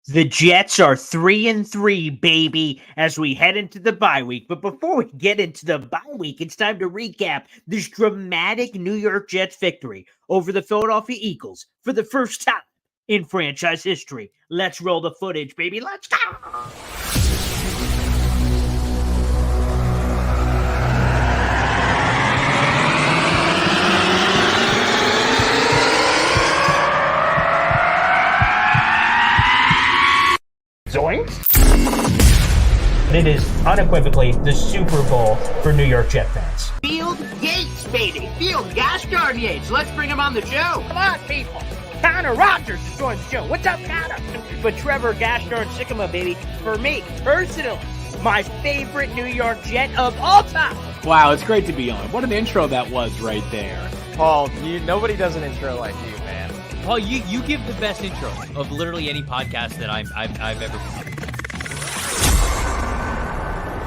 The Jets are 3-3, baby, as we head into the bye week. But before we get into the bye week, it's time to recap this dramatic New York Jets victory over the Philadelphia Eagles for the first time in franchise history. Let's roll the footage, baby. Let's go! Zoinks! It is unequivocally the Super Bowl for New York Jet fans. Field Yates, baby. Field Gosh darn Yates. Let's bring him on the show. Come on, people. Connor Rogers is joining the show. What's up, Connor? But Trevor Gosh darn Sycamore, baby, for me, personally, my favorite New York Jet of all time. Wow, it's great to be on. What an intro that was right there. Paul, nobody does an intro like you, man. Paul, you give the best intro of literally any podcast that I've ever done.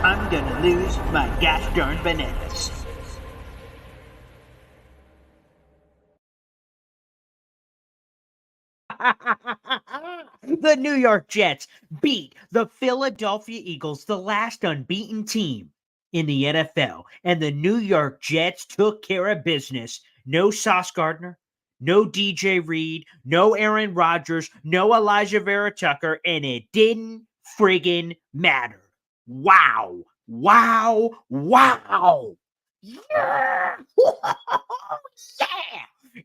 I'm gonna lose my gosh darn bananas. The New York Jets beat the Philadelphia Eagles, the last unbeaten team in the NFL. And the New York Jets took care of business. No Sauce Gardner, no DJ Reed, no Aaron Rodgers, no Elijah Vera Tucker, and it didn't friggin' matter. Wow. Wow. Wow. Yeah. Yeah.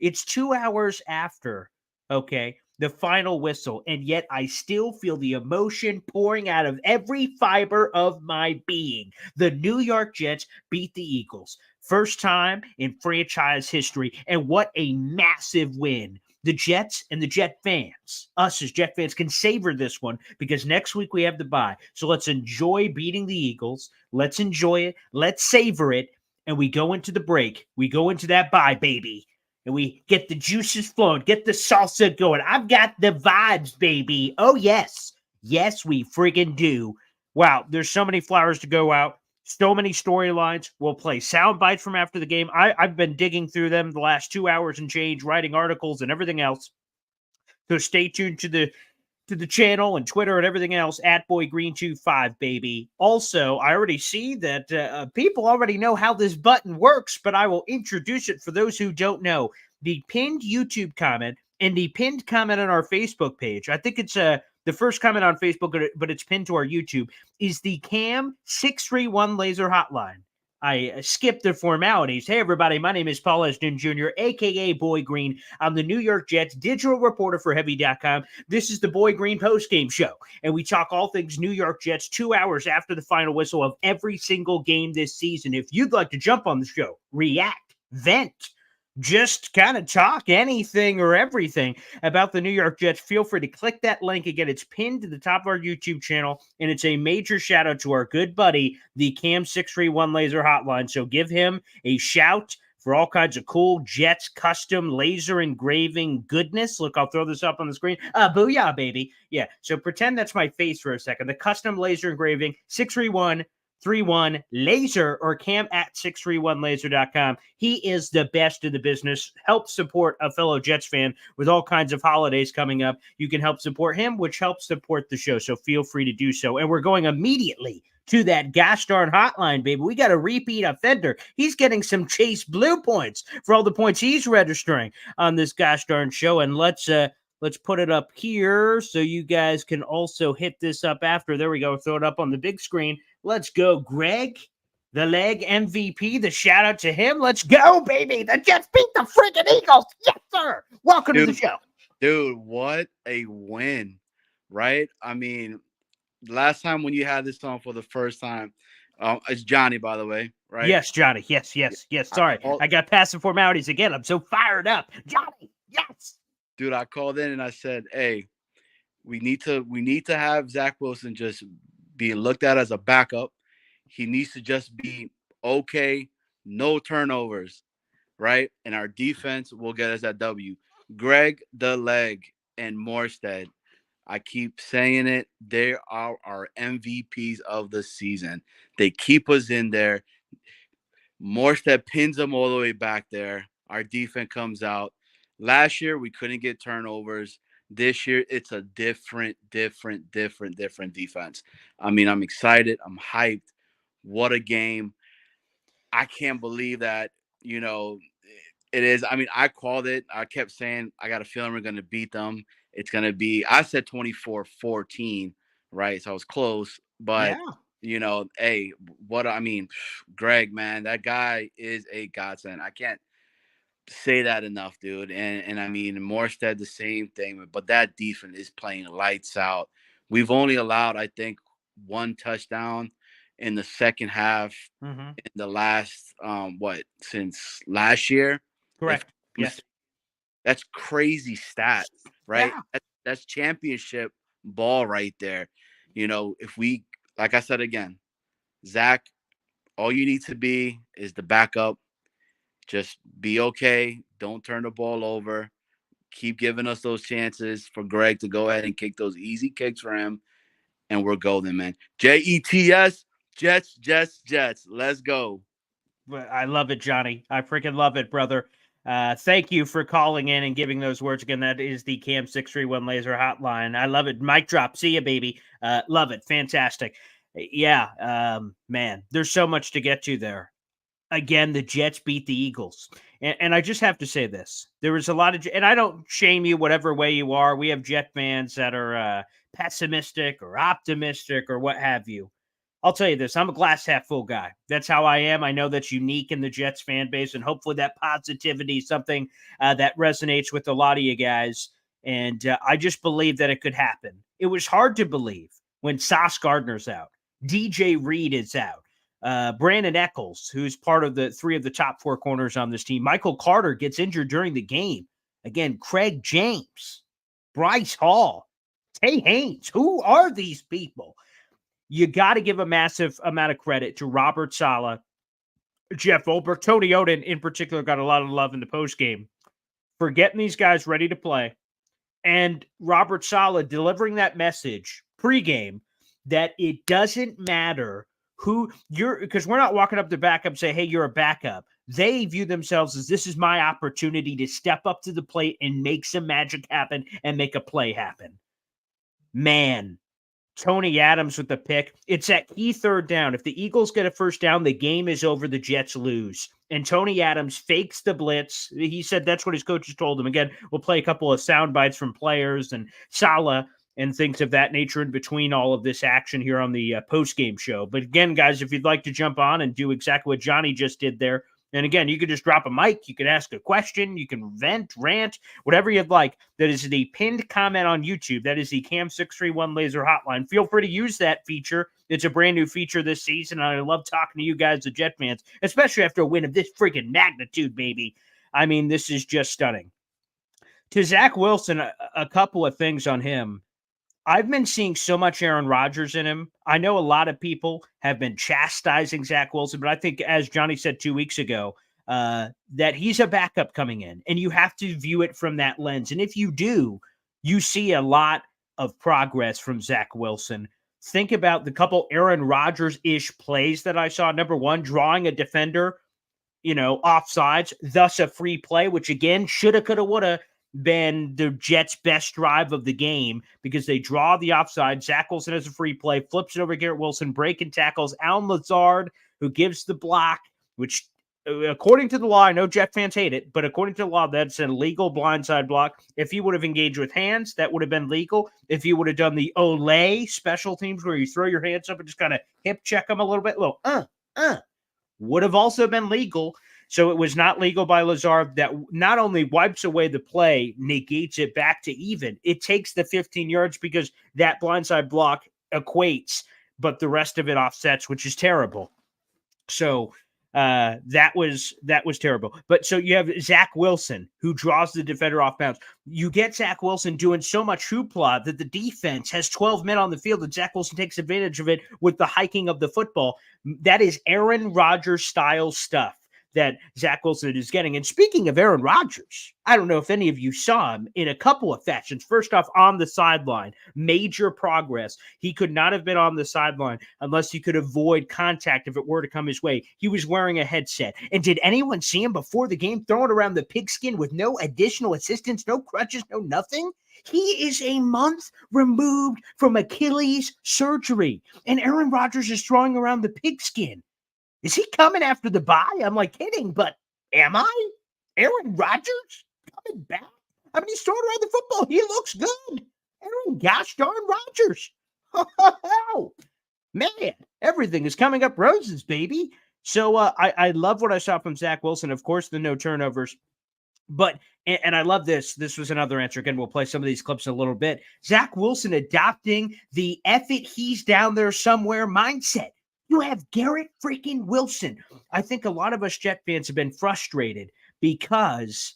It's 2 hours after, okay, the final whistle, and yet I still feel the emotion pouring out of every fiber of my being. The New York Jets beat the Eagles. First time in franchise history, and what a massive win. The Jets and the Jet fans, us as Jet fans, can savor this one because next week we have the bye. So let's enjoy beating the Eagles. Let's enjoy it. Let's savor it. And we go into the break. We go into that bye, baby. And we get the juices flowing, get the salsa going. I've got the vibes, baby. Oh, yes. Yes, we friggin' do. Wow, there's so many flowers to go out. So many storylines. We'll play sound bites from after the game. I've been digging through them the last 2 hours and change, writing articles and everything else. So stay tuned to the channel and Twitter and everything else at BoyGreen25, baby. Also, I already see that people already know how this button works, but I will introduce it for those who don't know. The pinned YouTube comment and the pinned comment on our Facebook page. I think it's the first comment on Facebook, but it's pinned to our YouTube, is the Cam 631 laser hotline. I skipped the formalities. Hey, everybody, my name is Paul Esden Jr., a.k.a. Boy Green. I'm the New York Jets digital reporter for Heavy.com. This is the Boy Green postgame show, and we talk all things New York Jets 2 hours after the final whistle of every single game this season. If you'd like to jump on the show, react, vent, just kind of talk anything or everything about the New York Jets, feel free to click that link. Again, it's pinned to the top of our YouTube channel, and it's a major shout out to our good buddy, the Cam 631 laser hotline. So give him a shout for all kinds of cool Jets custom laser engraving goodness. Look, I'll throw this up on the screen. Booyah, baby. Yeah, so pretend that's my face for a second. The custom laser engraving, 631 31 laser or cam at 631laser.com. He is the best in the business. Help support a fellow Jets fan with all kinds of holidays coming up. You can help support him, which helps support the show. So feel free to do so. And we're going immediately to that gosh darn hotline, baby. We got a repeat offender. He's getting some Chase Blue points for all the points he's registering on this gosh darn show. And let's put it up here so you guys can also hit this up after. There we go. Throw it up on the big screen. Let's go, Greg, the leg MVP. The shout out to him. Let's go, baby. The Jets beat the friggin' Eagles. Yes, sir. Welcome to the show. Dude, what a win, right? I mean, last time when you had this on for the first time, it's Johnny, by the way, right? Yes, Johnny. Yes. Sorry. I got past the formalities again. I'm so fired up. Johnny, yes. Dude, I called in and I said, hey, we need to have Zach Wilson just being looked at as a backup. He needs to just be okay, no turnovers, right? And our defense will get us that W. Greg, the leg, and Morstead, I keep saying it, they are our MVPs of the season. They keep us in there. Morstead pins them all the way back there. Our defense comes out. Last year, we couldn't get turnovers. This year, it's a different defense. I mean, I'm excited. I'm hyped. What a game. I can't believe that, you know, it is. I mean, I called it. I kept saying, I got a feeling we're going to beat them. It's going to be, I said 24-14, right? So I was close. But, Yeah. hey, I mean, Greg, man, that guy is a godsend. I can't say that enough, dude. And I mean, Morstead, the same thing. But that defense is playing lights out. We've only allowed, I think, one touchdown in the second half Mm-hmm. in the last since last year. If Correct. Yes. that's crazy stat, right? Yeah. That's championship ball right there. If we, like I said again, Zach, all you need to be is the backup. Just be okay. Don't turn the ball over. Keep giving us those chances for Greg to go ahead and kick those easy kicks for him, and we're golden, man. Jets, Jets. Let's go. Well, I love it, Johnny. I freaking love it, brother. Thank you for calling in and giving those words again. That is the Cam 631 Laser Hotline. I love it. Mic drop. See ya, baby. Love it. Fantastic. Yeah, man, there's so much to get to there. Again, the Jets beat the Eagles. And I just have to say this. There was a lot of, and I don't shame you whatever way you are. We have Jet fans that are pessimistic or optimistic or what have you. I'll tell you this, I'm a glass half full guy. That's how I am. I know that's unique in the Jets fan base, and hopefully that positivity is something that resonates with a lot of you guys. And I just believe that it could happen. It was hard to believe when Sauce Gardner's out, DJ Reed is out, Brandon Eccles, who's part of the three of the top four corners on this team. Michael Carter gets injured during the game. Again, Craig James, Bryce Hall, Tay Haynes. Who are these people? You got to give a massive amount of credit to Robert Saleh, Jeff Olberg, Tony Oden in particular got a lot of love in the postgame for getting these guys ready to play. And Robert Saleh delivering that message pregame that it doesn't matter who you're, because we're not walking up to backup and say, hey, you're a backup. They view themselves as this is my opportunity to step up to the plate and make some magic happen and make a play happen. Man, Tony Adams with the pick. It's that key third down. If the Eagles get a first down, the game is over. The Jets lose. And Tony Adams fakes the blitz. He said that's what his coaches told him. Again, we'll play a couple of sound bites from players and Saleh and things of that nature in between all of this action here on the post-game show. But again, guys, if you'd like to jump on and do exactly what Johnny just did there, and again, you could just drop a mic, you could ask a question, you can vent, rant, whatever you'd like. That is the pinned comment on YouTube. That is the Cam 631 Laser Hotline. Feel free to use that feature. It's a brand new feature this season, and I love talking to you guys, the Jet fans, especially after a win of this freaking magnitude, baby. I mean, this is just stunning. To Zach Wilson, a couple of things on him. I've been seeing so much Aaron Rodgers in him. I know a lot of people have been chastising Zach Wilson, but I think, as Johnny said 2 weeks ago, that he's a backup coming in, and you have to view it from that lens. And if you do, you see a lot of progress from Zach Wilson. Think about the couple Aaron Rodgers-ish plays that I saw. Number one, drawing a defender, offsides, thus a free play, which again, shoulda, coulda, woulda been the Jets' best drive of the game because they draw the offside. Zach Wilson has a free play, flips it over Garrett Wilson, breaking tackles. Allen Lazard, who gives the block, which according to the law, I know Jet fans hate it, but according to the law, that's an illegal blindside block. If he would have engaged with hands, that would have been legal. If he would have done the Olay special teams where you throw your hands up and just kind of hip check them a little bit, would have also been legal. So it was not legal by Lazard. That not only wipes away the play, negates it back to even. It takes the 15 yards because that blindside block equates, but the rest of it offsets, which is terrible. So that was terrible. But so you have Zach Wilson, who draws the defender off bounds. You get Zach Wilson doing so much hoopla that the defense has 12 men on the field, and Zach Wilson takes advantage of it with the hiking of the football. That is Aaron Rodgers style stuff. that Zach Wilson is getting. And speaking of Aaron Rodgers, I don't know if any of you saw him in a couple of fashions. First off, on the sideline, major progress. He could not have been on the sideline unless he could avoid contact if it were to come his way. He was wearing a headset. And did anyone see him before the game throwing around the pigskin with no additional assistance, no crutches, no nothing? He is a month removed from Achilles surgery, and Aaron Rodgers is throwing around the pigskin. Is he coming after the bye? I'm like kidding, but am I? Aaron Rodgers coming back? I mean, he's throwing around the football. He looks good. Aaron gosh darn Rodgers. Oh, man, everything is coming up roses, baby. So I love what I saw from Zach Wilson. Of course, the no turnovers. But, and I love this. This was another answer. Again, we'll play some of these clips in a little bit. Zach Wilson adopting the F it, he's down there somewhere mindset. You have Garrett freaking Wilson. I think a lot of us Jet fans have been frustrated because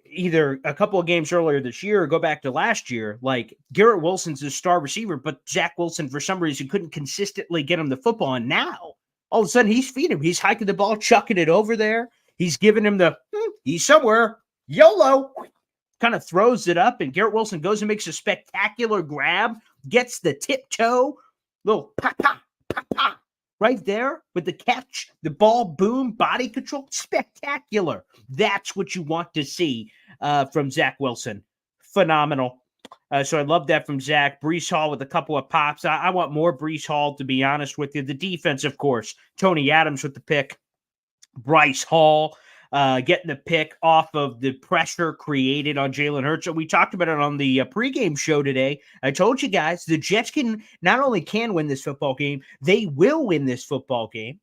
either a couple of games earlier this year or go back to last year, like Garrett Wilson's a star receiver, but Zach Wilson, for some reason, couldn't consistently get him the football. And now, all of a sudden, he's feeding him. He's hiking the ball, chucking it over there. He's giving him the, he's somewhere, YOLO, kind of throws it up, and Garrett Wilson goes and makes a spectacular grab, gets the tiptoe, little pa-pa, pa-pa, right there with the catch, the ball, boom, body control, spectacular. That's what you want to see from Zach Wilson. Phenomenal. So I love that from Zach. Breece Hall with a couple of pops. I want more Breece Hall, to be honest with you. The defense, of course. Tony Adams with the pick. Bryce Hall getting the pick off of the pressure created on Jalen Hurts. We talked about it on the pregame show today. I told you guys the Jets can not only can win this football game, they will win this football game.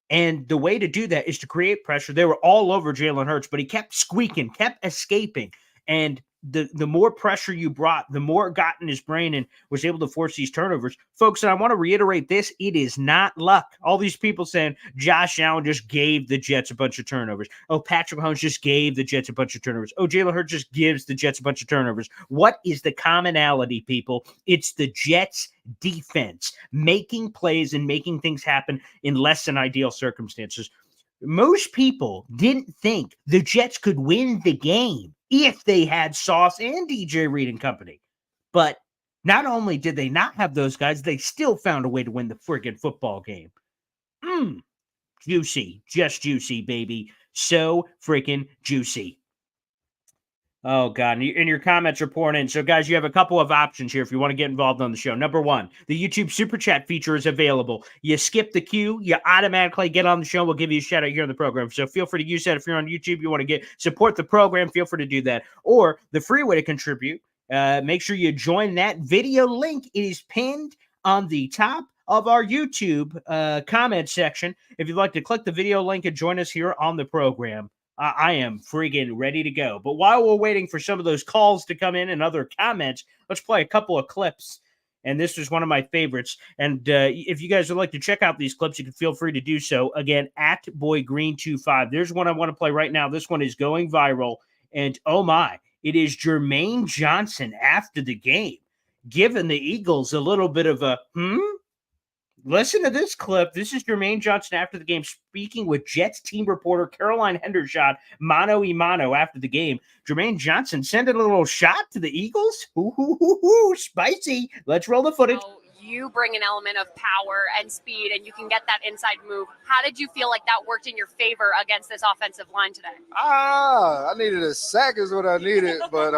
And the way to do that is to create pressure. They were all over Jalen Hurts, but he kept squeaking, kept escaping. And the more pressure you brought, the more it got in his brain and was able to force these turnovers. Folks, and I want to reiterate this, it is not luck. All these people saying Josh Allen just gave the Jets a bunch of turnovers. Oh, Patrick Mahomes just gave the Jets a bunch of turnovers. Oh, Jalen Hurts just gives the Jets a bunch of turnovers. What is the commonality, people? It's the Jets defense making plays and making things happen in less than ideal circumstances. Most people didn't think the Jets could win the game if they had Sauce and DJ Reed and company. But not only did they not have those guys, they still found a way to win the friggin' football game. Juicy. Just juicy, baby. So freaking juicy. Oh, God. And your comments are pouring in. So, guys, you have a couple of options here if you want to get involved on the show. Number one, the YouTube Super Chat feature is available. You skip the queue, you automatically get on the show. We'll give you a shout out here in the program. So feel free to use that if you're on YouTube. You want to support the program, feel free to do that. Or the free way to contribute, make sure you join that video link. It is pinned on the top of our YouTube comment section. If you'd like to click the video link and join us here on the program, I am friggin' ready to go. But while we're waiting for some of those calls to come in and other comments, let's play a couple of clips. And this is one of my favorites. And if you guys would like to check out these clips, you can feel free to do so. Again, at BoyGreen25. There's one I want to play right now. This one is going viral. And oh my, it is Germaine Johnson after the game, giving the Eagles a little bit of a Listen to this clip. This is Germaine Johnson after the game speaking with Jets team reporter Caroline Hendershot, mano y mano after the game. Germaine Johnson sending a little shot to the Eagles. Ooh, spicy. Let's roll the footage. You bring an element of power and speed, and you can get that inside move. How did you feel like that worked in your favor against this offensive line today? I needed a sack is what I needed, but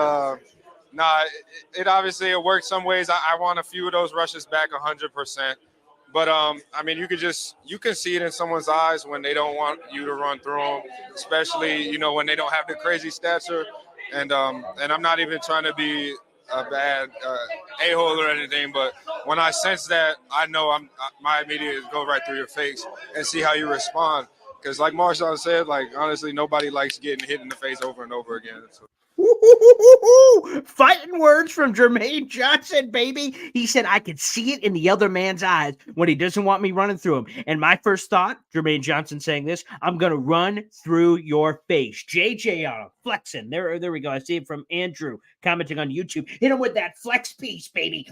it obviously it worked some ways. I want a few of those rushes back 100%. But, I mean, you can see it in someone's eyes when they don't want you to run through them, especially, when they don't have the crazy stature. And I'm not even trying to be a bad a-hole or anything, but when I sense that, I know my immediate is go right through your face and see how you respond. Because like Marshawn said, honestly, nobody likes getting hit in the face over and over again. So. Fighting words from Germaine Johnson, baby. He said, I could see it in the other man's eyes when he doesn't want me running through him. And my first thought, Germaine Johnson saying this, I'm going to run through your face. JJ on him, flexing. There we go. I see it from Andrew commenting on YouTube. Hit him with that flex piece, baby.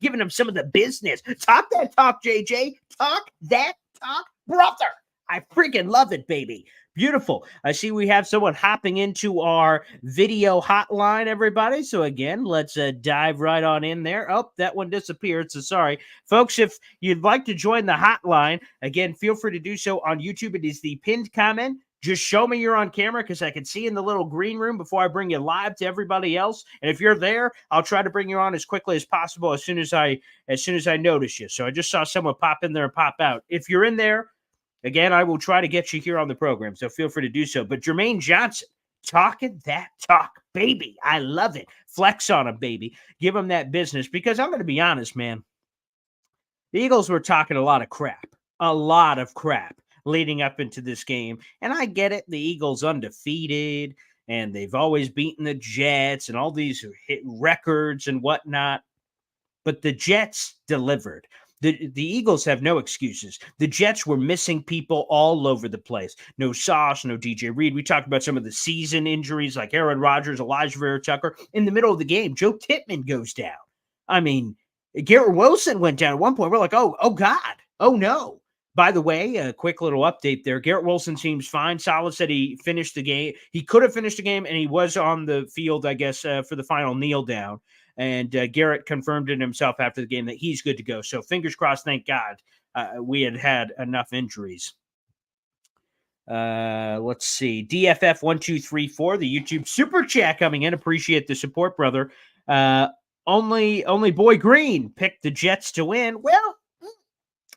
Giving him some of the business. Talk that talk, JJ. Talk that talk, brother. I freaking love it, baby. Beautiful. I see we have someone hopping into our video hotline, everybody. So again, let's dive right on in there. Oh, that one disappeared. So sorry. Folks, if you'd like to join the hotline, again, feel free to do so on YouTube. It is the pinned comment. Just show me you're on camera because I can see in the little green room before I bring you live to everybody else. And if you're there, I'll try to bring you on as quickly as possible as soon as I notice you. So I just saw someone pop in there and pop out. If you're in there, again, I will try to get you here on the program, so feel free to do so. But Germaine Johnson, talking that talk, baby. I love it. Flex on him, baby. Give him that business because I'm going to be honest, man. The Eagles were talking a lot of crap leading up into this game. And I get it. The Eagles undefeated, and they've always beaten the Jets and all these hit records and whatnot. But the Jets delivered. The Eagles have no excuses. The Jets were missing people all over the place. No Sauce, no DJ Reed. We talked about some of the season injuries like Aaron Rodgers, Elijah Vera-Tucker. In the middle of the game, Joe Tippmann goes down. I mean, Garrett Wilson went down at one point. We're like, oh God, oh no. By the way, a quick little update there. Garrett Wilson seems fine. Saleh said he finished the game. He could have finished the game, and he was on the field, I guess, for the final kneel down. And Garrett confirmed it himself after the game that he's good to go. So fingers crossed, thank God, we had enough injuries. Let's see. DFF1234, the YouTube super chat coming in. Appreciate the support, brother. Only Boy Green picked the Jets to win. Well,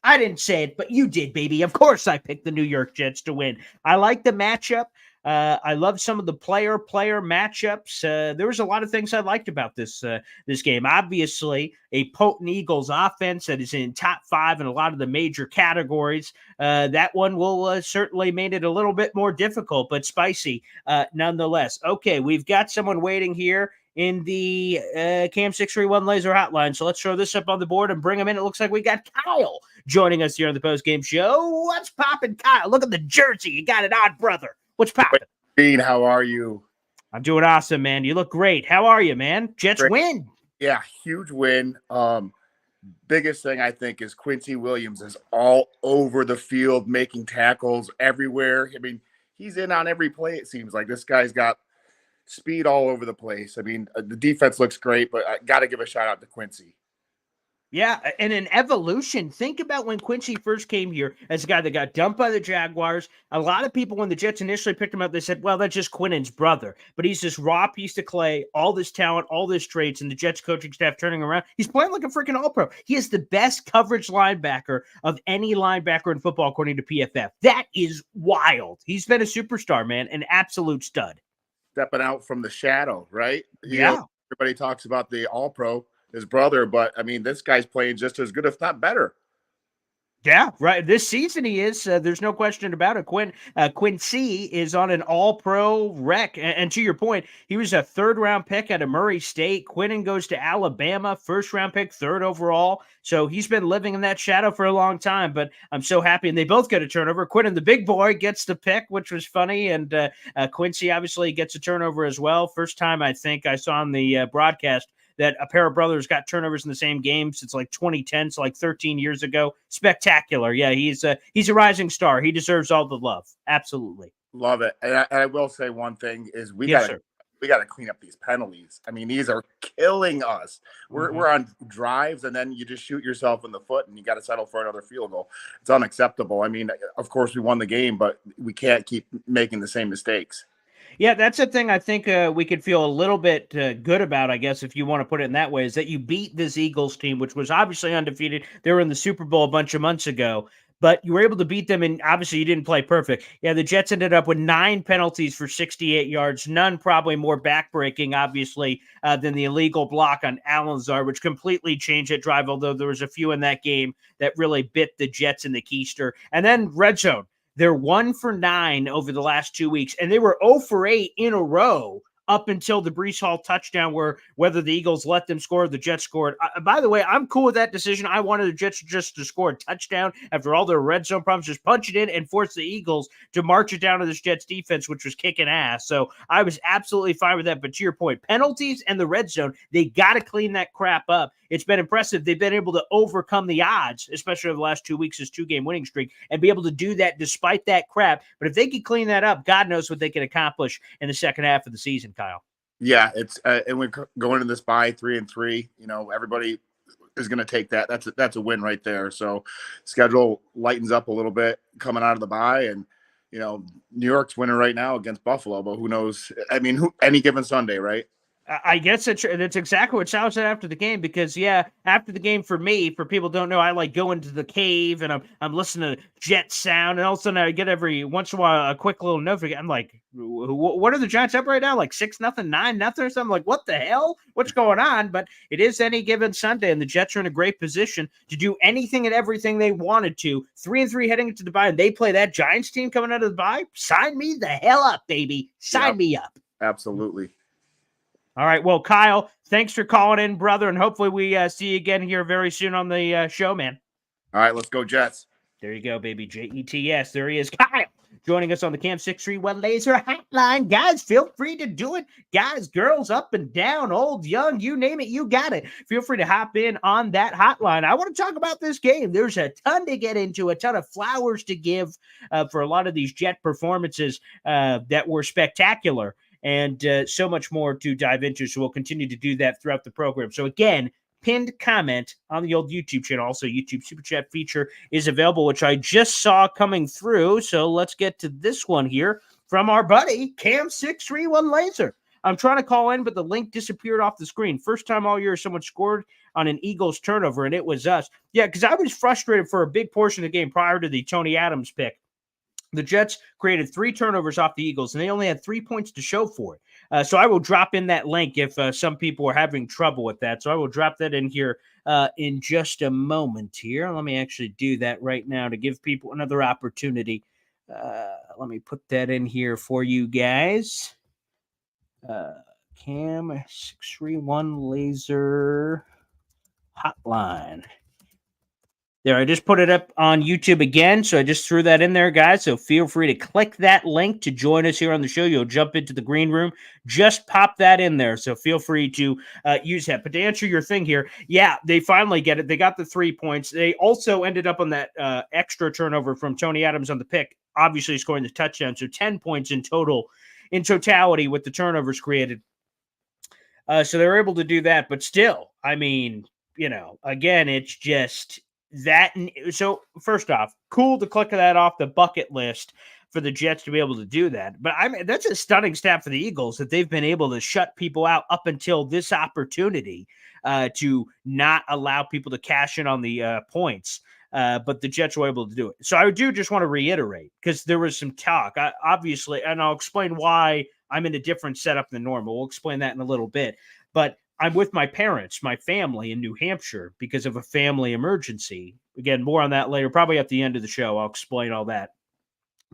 I didn't say it, but you did, baby. Of course I picked the New York Jets to win. I like the matchup. I love some of the player matchups. There was a lot of things I liked about this game. Obviously, a potent Eagles offense that is in top 5 in a lot of the major categories. That one will certainly made it a little bit more difficult, but spicy nonetheless. Okay, we've got someone waiting here in the Cam 631 Laser Hotline. So let's throw this up on the board and bring him in. It looks like we got Kyle joining us here on the postgame show. What's popping, Kyle? Look at the jersey. You got it on, brother. What's popping? Dean, how are you? I'm doing awesome, man. You look great. How are you, man? Jets win. Yeah, huge win. Biggest thing I think is Quincy Williams is all over the field, making tackles everywhere. I mean, he's in on every play, it seems like. This guy's got speed all over the place. I mean, the defense looks great, but I got to give a shout out to Quincy. Yeah, and an evolution. Think about when Quincy first came here as a guy that got dumped by the Jaguars. A lot of people, when the Jets initially picked him up, they said, well, that's just Quinnen's brother. But he's this raw piece of clay, all this talent, all this traits, and the Jets coaching staff turning around. He's playing like a freaking all-pro. He is the best coverage linebacker of any linebacker in football, according to PFF. That is wild. He's been a superstar, man, an absolute stud. Stepping out from the shadow, right? Yeah. Everybody talks about the all-pro, his brother, but I mean, this guy's playing just as good, if not better. Yeah, right. This season he is. There's no question about it. Quincy is on an all-pro rec. And to your point, he was a third-round pick out of Murray State. Quinnen goes to Alabama, first-round pick, third overall. So he's been living in that shadow for a long time. But I'm so happy. And they both get a turnover. Quinnen, the big boy, gets the pick, which was funny. And Quincy obviously gets a turnover as well. First time I think I saw on the broadcast that a pair of brothers got turnovers in the same game since like 2010, so like 13 years ago. Spectacular. Yeah, he's a rising star. He deserves all the love. Absolutely. Love it. And I will say one thing is we got to clean up these penalties. I mean, these are killing us. We're on drives, and then you just shoot yourself in the foot, and you got to settle for another field goal. It's unacceptable. I mean, of course, we won the game, but we can't keep making the same mistakes. Yeah, that's a thing I think we could feel a little bit good about, I guess, if you want to put it in that way, is that you beat this Eagles team, which was obviously undefeated. They were in the Super Bowl a bunch of months ago, but you were able to beat them, and obviously you didn't play perfect. Yeah, the Jets ended up with 9 penalties for 68 yards, none probably more backbreaking, obviously, than the illegal block on Al-Azhar, which completely changed that drive, although there was a few in that game that really bit the Jets in the keister. And then red zone. They're 1 for 9 over the last 2 weeks, and they were 0 for 8 in a row up until the Breece Hall touchdown, where whether the Eagles let them score, the Jets scored. By the way, I'm cool with that decision. I wanted the Jets just to score a touchdown after all their red zone problems, just punch it in and force the Eagles to march it down to this Jets defense, which was kicking ass. So I was absolutely fine with that. But to your point, penalties and the red zone, they got to clean that crap up. It's been impressive. They've been able to overcome the odds, especially over the last 2 weeks, this 2-game winning streak, and be able to do that despite that crap. But if they could clean that up, God knows what they can accomplish in the second half of the season, Kyle. Yeah, it's and we're going into this bye 3-3. Everybody is going to take that. That's a win right there. So schedule lightens up a little bit coming out of the bye, and New York's winning right now against Buffalo, but who knows? I mean, any given Sunday, right? I guess that's exactly what Sal said after the game, because after the game for me, for people who don't know, I like go into the cave and I'm listening to Jet sound, and all of a sudden I get every once in a while a quick little notification. I'm like, what are the Giants up right now? Like 6-0, 9-0 or something? Like, what the hell? What's going on? But it is any given Sunday, and the Jets are in a great position to do anything and everything they wanted to. 3-3 heading into the bye, and they play that Giants team coming out of the bye. Sign me the hell up, baby. Sign me up. Absolutely. All right. Well, Kyle, thanks for calling in, brother, and hopefully we see you again here very soon on the show, man. All right, let's go Jets. There you go, baby. Jets. There he is, Kyle, joining us on the Cam 631 Laser Hotline. Guys, feel free to do it. Guys, girls, up and down, old, young, you name it, you got it. Feel free to hop in on that hotline. I want to talk about this game. There's a ton to get into, a ton of flowers to give for a lot of these Jet performances that were spectacular. And so much more to dive into. So we'll continue to do that throughout the program. So again, pinned comment on the old YouTube channel. Also, YouTube Super Chat feature is available, which I just saw coming through. So let's get to this one here from our buddy, Cam631 Laser. I'm trying to call in, but the link disappeared off the screen. First time all year someone scored on an Eagles turnover, and it was us. Yeah, because I was frustrated for a big portion of the game prior to the Tony Adams pick. The Jets created 3 turnovers off the Eagles, and they only had 3 points to show for it. So I will drop in that link if some people are having trouble with that. So I will drop that in here in just a moment here. Let me actually do that right now to give people another opportunity. Let me put that in here for you guys. Cam 631 Laser Hotline. There, I just put it up on YouTube again, so I just threw that in there, guys. So feel free to click that link to join us here on the show. You'll jump into the green room. Just pop that in there, so feel free to use that. But to answer your thing here, yeah, they finally get it. They got the 3 points. They also ended up on that extra turnover from Tony Adams on the pick, obviously scoring the touchdown. So 10 points in totality with the turnovers created. So they were able to do that. But still, I mean, again, it's just that. So first off, cool to click that off the bucket list for the Jets to be able to do that. But I mean, that's a stunning stat for the Eagles that they've been able to shut people out up until this opportunity to not allow people to cash in on the points. But the Jets were able to do it. So I do just want to reiterate, because there was some talk, obviously, and I'll explain why I'm in a different setup than normal. We'll explain that in a little bit. But I'm with my parents, my family in New Hampshire because of a family emergency. Again, more on that later, probably at the end of the show. I'll explain all that.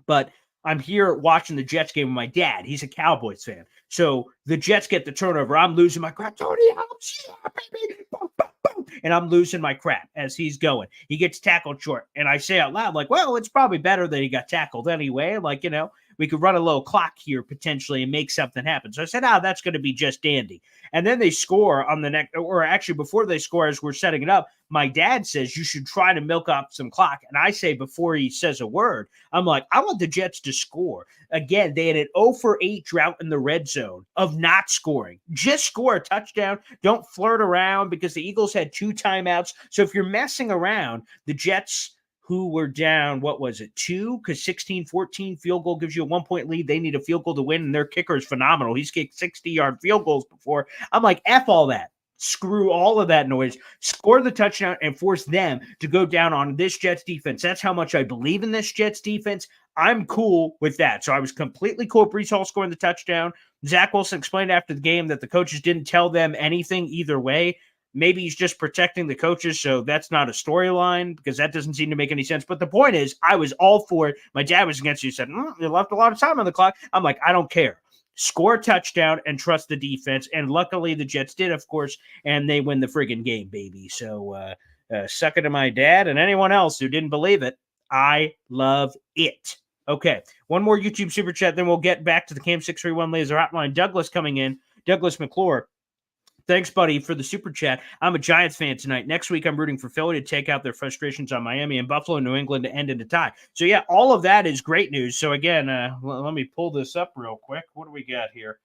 But I'm here watching the Jets game with my dad. He's a Cowboys fan. So the Jets get the turnover. I'm losing my crap. Tony Helms, yeah, baby. Boom, boom, boom. And I'm losing my crap as he's going. He gets tackled short. And I say out loud, like, well, it's probably better that he got tackled anyway. Like, we could run a little clock here potentially and make something happen. So I said, that's going to be just dandy. And then they score on the next, or actually before they score, as we're setting it up, my dad says you should try to milk up some clock. And I say, before he says a word, I'm like, I want the Jets to score. Again, they had an 0-for-8 drought in the red zone of not scoring. Just score a touchdown. Don't flirt around, because the Eagles had 2 timeouts. So if you're messing around, the Jets, who were down, 2? Because 16-14 field goal gives you a 1-point lead. They need a field goal to win, and their kicker is phenomenal. He's kicked 60-yard field goals before. I'm like, F all that. Screw all of that noise. Score the touchdown and force them to go down on this Jets defense. That's how much I believe in this Jets defense. I'm cool with that. So I was completely cool with Breece Hall scoring the touchdown. Zach Wilson explained after the game that the coaches didn't tell them anything either way. Maybe he's just protecting the coaches, so that's not a storyline, because that doesn't seem to make any sense. But the point is, I was all for it. My dad was against you. He said, you left a lot of time on the clock. I'm like, I don't care. score a touchdown and trust the defense. And luckily the Jets did, of course, and they win the friggin' game, baby. So suck it to my dad and anyone else who didn't believe it. I love it. Okay, one more YouTube super chat, then we'll get back to the Cam 631 Laser Hotline. Douglas coming in. Douglas McClure. Thanks, buddy, for the super chat. I'm a Giants fan tonight. Next week, I'm rooting for Philly to take out their frustrations on Miami and Buffalo, New England to end in a tie. So, yeah, all of that is great news. So, again, let me pull this up real quick. What do we got here?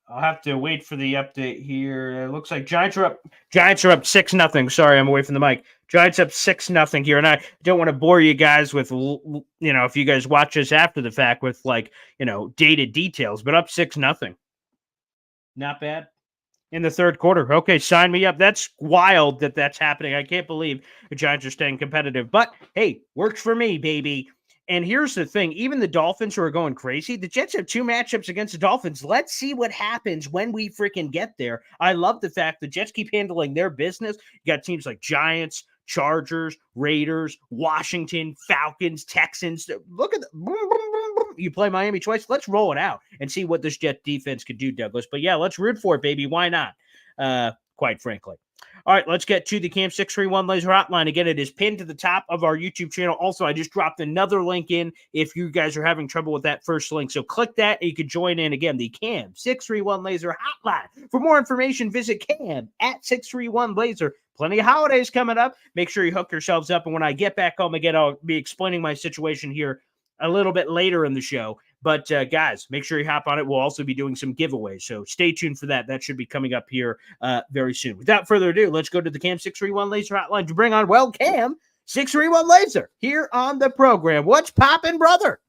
I'll have to wait for the update here. It looks like Giants are up 6-0. Sorry, I'm away from the mic. Giants up 6-0 here, and I don't want to bore you guys with, if you guys watch this after the fact with dated details, but up 6-0. Not bad. In the third quarter. Okay, sign me up. That's wild that's happening. I can't believe the Giants are staying competitive, but hey, works for me, baby. And here's the thing, even the Dolphins who are going crazy, the Jets have 2 matchups against the Dolphins. Let's see what happens when we freaking get there. I love the fact the Jets keep handling their business. You got teams like Giants, Chargers, Raiders, Washington, Falcons, Texans. Look at you play Miami twice. Let's roll it out and see what this Jet defense could do, Douglas. But yeah, let's root for it, baby. Why not? Quite frankly. All right, let's get to the Cam 631 Laser Hotline. Again, it is pinned to the top of our YouTube channel. Also, I just dropped another link in if you guys are having trouble with that first link. So click that and you can join in. Again, the Cam 631 Laser Hotline. For more information, visit Cam at 631 Laser. Plenty of holidays coming up. Make sure you hook yourselves up. And when I get back home again, I'll be explaining my situation here a little bit later in the show. But guys, make sure you hop on it. We'll also be doing some giveaways. So stay tuned for that. That should be coming up here very soon. Without further ado, let's go to the Cam 631 Laser Hotline to bring on, Cam 631 Laser here on the program. What's poppin', brother?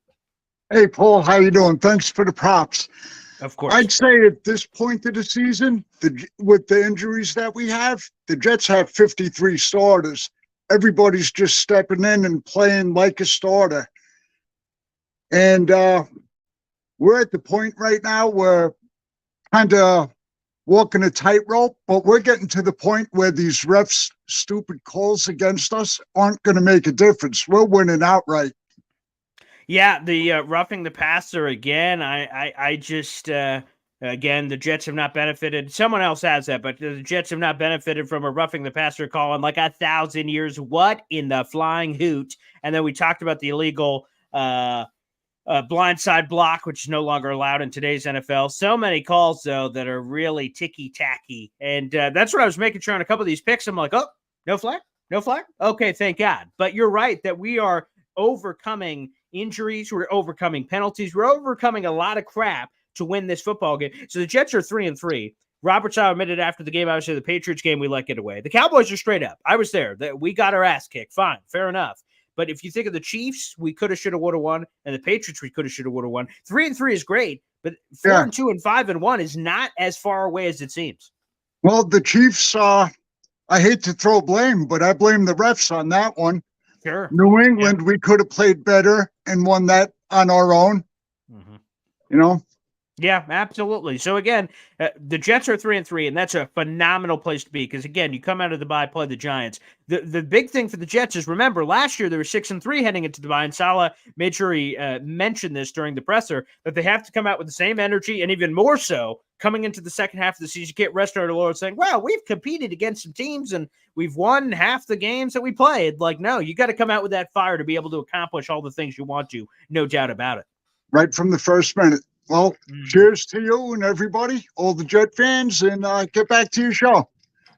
Hey, Paul, how you doing? Thanks for the props. Of course. I'd say at this point of the season, with the injuries that we have, the Jets have 53 starters. Everybody's just stepping in and playing like a starter. And we're at the point right now where kind of walking a tightrope, but we're getting to the point where these refs' stupid calls against us aren't going to make a difference. We're winning outright. Yeah, the roughing the passer again. I just again, the Jets have not benefited. Someone else has that, but the Jets have not benefited from a roughing the passer call in like 1,000 years. What in the flying hoot? And then we talked about the illegal blindside block, which is no longer allowed in today's NFL. So many calls, though, that are really ticky-tacky. And that's what I was making sure on a couple of these picks. I'm like, oh, no flag? No flag? Okay, thank God. But you're right that we are overcoming injuries. We're overcoming penalties. We're overcoming a lot of crap to win this football game. So the Jets are 3-3. Robert Sala admitted after the game, obviously, the Patriots game, we let get away. The Cowboys are straight up. I was there. We got our ass kicked. Fine. Fair enough. But if you think of the Chiefs, we could have, should have, would have won, and the Patriots, we could have, should have, would have won. 3-3 is great, but 4-2 and 5-1 is not as far away as it seems. Well, the Chiefs, I hate to throw blame, but I blame the refs on that one. Sure. New England, we could have played better and won that on our own. Mm-hmm. Yeah, absolutely. So again, the Jets are 3-3, and that's a phenomenal place to be because again, you come out of the bye, play the Giants. The big thing for the Jets is remember last year they were 6-3 heading into the bye, and Saleh made sure he mentioned this during the presser that they have to come out with the same energy and even more so coming into the second half of the season. Get rest our Lord saying, "Well, we've competed against some teams and we've won half the games that we played." Like, no, you got to come out with that fire to be able to accomplish all the things you want to. No doubt about it. Right from the first minute. Well, cheers to you and everybody, all the Jet fans, and get back to your show.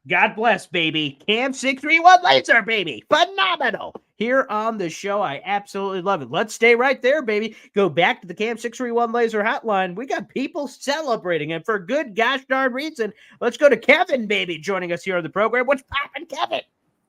God bless, baby. Cam 631 Laser, baby. Phenomenal. Here on the show, I absolutely love it. Let's stay right there, baby. Go back to the Cam 631 Laser hotline. We got people celebrating, and for good gosh darn reason. Let's go to Kevin, baby, joining us here on the program. What's poppin', Kevin?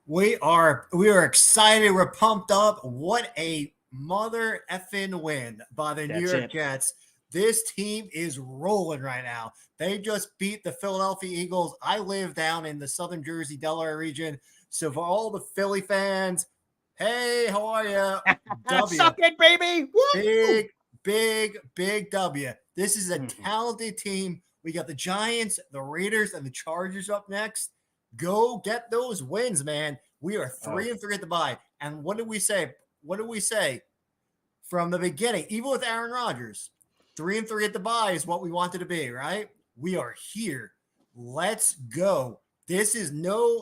We are excited. We're pumped up. What a mother effing win by the New York Jets. This team is rolling right now. They just beat the Philadelphia Eagles. I live down in the Southern Jersey, Delaware region. So for all the Philly fans, hey, how are you? W. Suck it, baby. Woo! Big W. This is a talented team. We got the Giants, the Raiders, and the Chargers up next. Go get those wins, man. We are 3-3 at the bye. And what did we say? from the beginning, even with Aaron Rodgers. 3-3 at the bye is what we wanted to be, right? We are here. Let's go. This is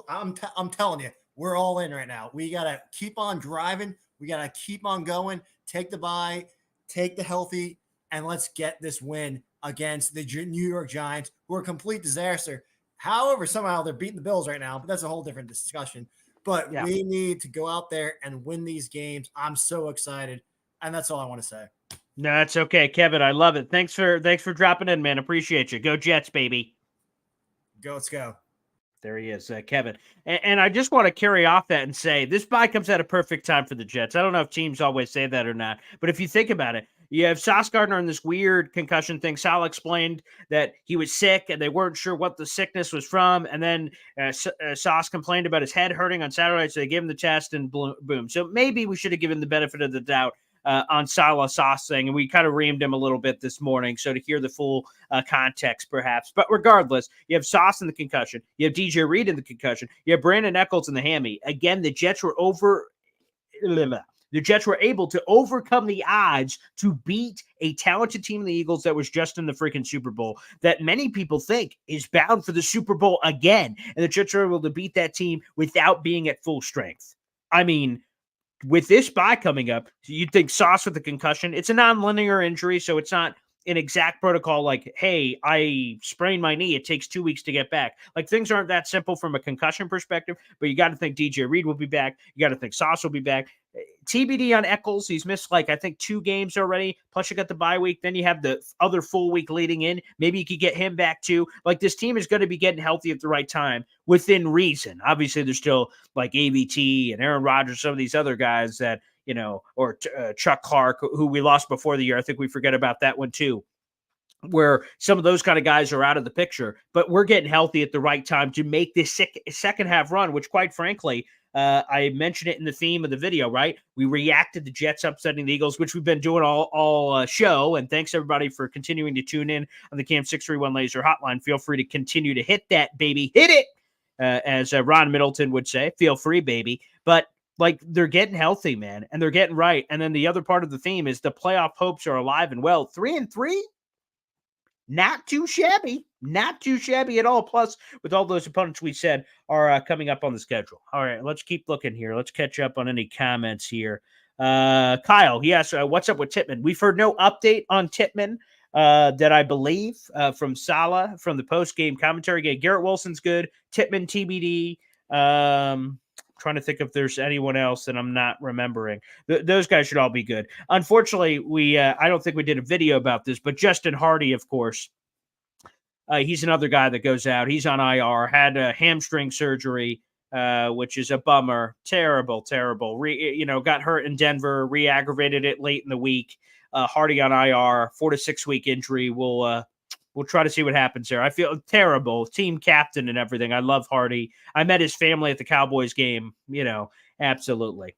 I'm telling you, we're all in right now. We got to keep on driving. We got to keep on going. Take the bye, take the healthy, and let's get this win against the New York Giants, who are a complete disaster. However, somehow they're beating the Bills right now, but that's a whole different discussion. But we need to go out there and win these games. I'm so excited, and that's all I want to say. No, that's okay, Kevin. I love it. Thanks for dropping in, man. Appreciate you. Go Jets, baby. Go, let's go. There he is, Kevin. And I just want to carry off that and say this bye comes at a perfect time for the Jets. I don't know if teams always say that or not, but if you think about it, you have Sauce Gardner in this weird concussion thing. Sal explained that he was sick and they weren't sure what the sickness was from. And then Sauce complained about his head hurting on Saturday, so they gave him the test and boom. So maybe we should have given the benefit of the doubt on Salah Sauce thing, and we kind of reamed him a little bit this morning, so to hear the full context, perhaps. But regardless, you have Sauce in the concussion, you have DJ Reed in the concussion, you have Brandon Eccles in the hammy. Again, the Jets were able to overcome the odds to beat a talented team in the Eagles that was just in the freaking Super Bowl that many people think is bound for the Super Bowl again, and the Jets were able to beat that team without being at full strength. I mean, with this bye coming up, you'd think Sauce with the concussion, it's a non-linear injury, so it's not an exact protocol like, hey, I sprained my knee, it takes 2 weeks to get back. Like, things aren't that simple from a concussion perspective, but you got to think DJ Reed will be back. You got to think Sauce will be back. TBD on Eccles. He's missed, I think 2 games already. Plus, you got the bye week. Then you have the other full week leading in. Maybe you could get him back too. This team is going to be getting healthy at the right time within reason. Obviously, there's still AVT and Aaron Rodgers, some of these other guys that, or Chuck Clark, who we lost before the year. I think we forget about that one too, where some of those kind of guys are out of the picture. But we're getting healthy at the right time to make this second half run, which, quite frankly, I mentioned it in the theme of the video, right? We reacted to Jets upsetting the Eagles, which we've been doing all show. And thanks, everybody, for continuing to tune in on the Cam 631 Laser Hotline. Feel free to continue to hit that, baby. Hit it! As Ron Middleton would say, feel free, baby. But they're getting healthy, man, and they're getting right. And then the other part of the theme is the playoff hopes are alive and well. 3-3, not too shabby at all. Plus, with all those opponents we said are coming up on the schedule. All right, let's keep looking here. Let's catch up on any comments here. Kyle, yes, what's up with Tippmann? We've heard no update on Tippmann that I believe from Salah from the post-game commentary. Again, Garrett Wilson's good. Tippmann TBD. Trying to think if there's anyone else that I'm not remembering. Those guys should all be good. Unfortunately, I don't think we did a video about this, but Justin Hardy, of course, he's another guy that goes out. He's on IR, had a hamstring surgery, which is a bummer. Terrible. Got hurt in Denver, re-aggravated it late in the week. Hardy on IR, 4 to 6 week injury. We'll try to see what happens there. I feel terrible. Team captain and everything. I love Hardy. I met his family at the Cowboys game. Absolutely.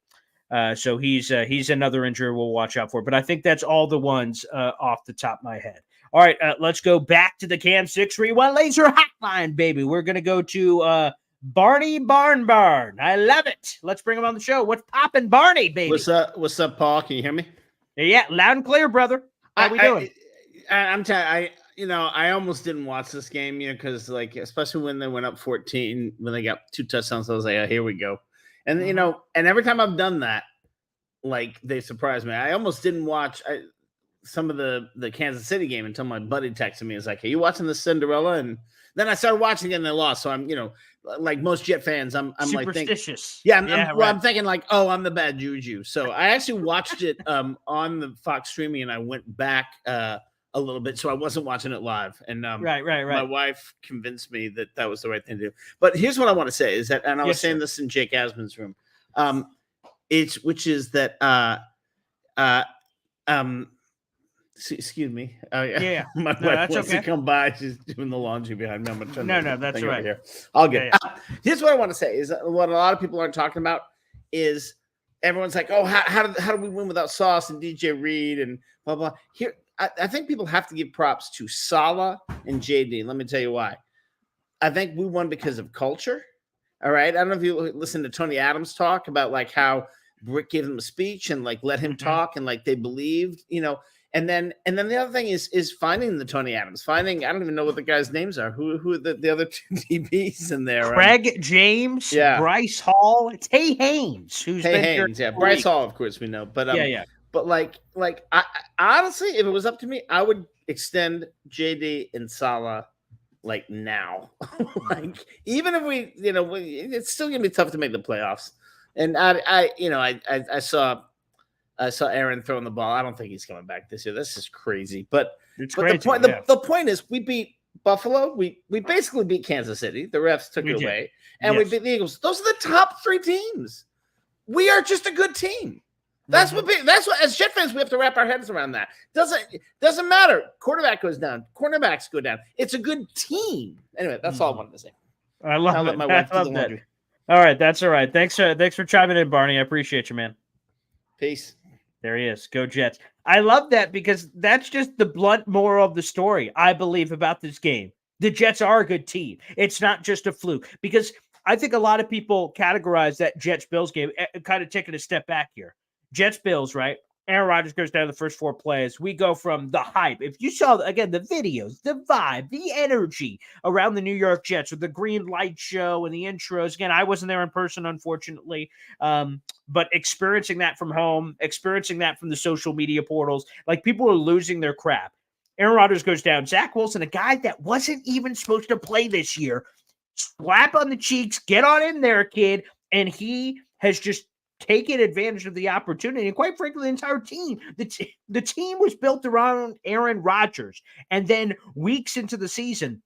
So he's another injury we'll watch out for. But I think that's all the ones off the top of my head. All right, let's go back to the Cam 631 Laser Hotline, baby. We're going to go to Barney Barn. I love it. Let's bring him on the show. What's poppin', Barney, baby? What's up, Paul? Can you hear me? Yeah, loud and clear, brother. How we doing? I'm telling you, I almost didn't watch this game, because especially when they went up 14, when they got 2 touchdowns, I was like, oh, here we go. And, and every time I've done that, they surprise me. I almost didn't watch some of the Kansas City game until my buddy texted me. It's like, hey, you watching the Cinderella? And then I started watching it and they lost. So I'm, like most Jet fans, I'm superstitious. I'm thinking I'm the bad juju. So I actually watched it on the Fox streaming, and I went back a little bit, so I wasn't watching it live. And right. My wife convinced me that was the right thing to do. But here's what I want to say is that, and I was saying this in Jake Asman's room, which is that excuse me. Yeah. My wife wants to come by. She's doing the laundry behind me. I'm gonna turn that's right. Here. I'll get. Here's what I want to say is that what a lot of people aren't talking about is everyone's like, oh, how do we win without Sauce and DJ Reed and blah blah. Here, I think people have to give props to Salah and JD. Let me tell you why. I think we won because of culture. All right. I don't know if you listen to Tony Adams talk about how Brick gave him a speech and like let him talk and like they believed, And then the other thing is finding the Tony Adams. I don't even know what the guys' names are. Who are the other two DBs in there? Craig James, Bryce Hall, Tay Haynes, who's been Haynes, Bryce Hall, of course we know. But But like I honestly, if it was up to me, I would extend JD and Salah like now. Like even if we, it's still gonna be tough to make the playoffs. And I saw Aaron throwing the ball. I don't think he's coming back this year. This is crazy. But crazy, the point is we beat Buffalo. We basically beat Kansas City. The refs took it away. And we beat the Eagles. Those are the top 3 teams. We are just a good team. That's what as Jet fans we have to wrap our heads around that. Doesn't matter. Quarterback goes down. Cornerbacks go down. It's a good team. Anyway, that's all I wanted to say. I love it. My wife do the laundry. All right, that's all right. Thanks for chiming in, Barney. I appreciate you, man. Peace. There he is. Go Jets. I love that because that's just the blunt moral of the story, I believe, about this game. The Jets are a good team. It's not just a fluke. Because I think a lot of people categorize that Jets-Bills game, kind of taking a step back here. Jets-Bills, right? Aaron Rodgers goes down the first 4 plays. We go from the hype. If you saw, again, the videos, the vibe, the energy around the New York Jets with the green light show and the intros. Again, I wasn't there in person, unfortunately, but experiencing that from home, experiencing that from the social media portals, like people are losing their crap. Aaron Rodgers goes down. Zach Wilson, a guy that wasn't even supposed to play this year, slap on the cheeks, get on in there, kid, and he has just taking advantage of the opportunity. And quite frankly, the entire team, the team was built around Aaron Rodgers. And then weeks into the season,